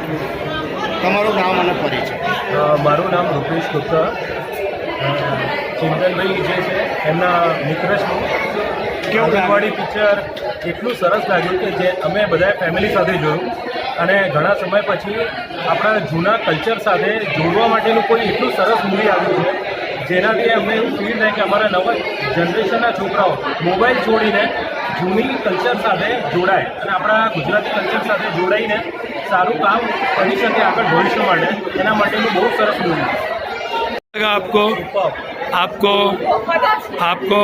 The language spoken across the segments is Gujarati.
તમારું નામ અને પરિચય? મારું નામ રૂપેશ ગુપ્તા, ચિંતનભાઈ જે છે એમના મિત્ર છું. આંગણવાડી પિક્ચર એટલું સરસ લાગ્યું કે જે અમે બધાએ ફેમિલી સાથે જોયું અને ઘણા સમય પછી આપણા જૂના કલ્ચર સાથે જોડવા માટેનું કોઈ એટલું સરસ મૂવી આવ્યું છે જેનાથી અમને એવું ફીલ થાય કે અમારા નવા જનરેશનના છોકરાઓ મોબાઈલ છોડીને જૂની કલ્ચર સાથે જોડાય અને આપણા ગુજરાતી કલ્ચર સાથે જોડાઈને સારું કામ કરી શકે આગળ ભવિષ્ય માટે. એના માટેનું બહુ સરસ મૂવી છે. आपको आपको आपको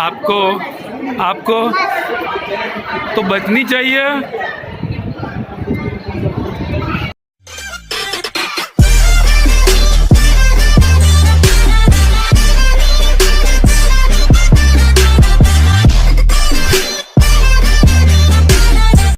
आपको आपको तो बचनी चाहिए.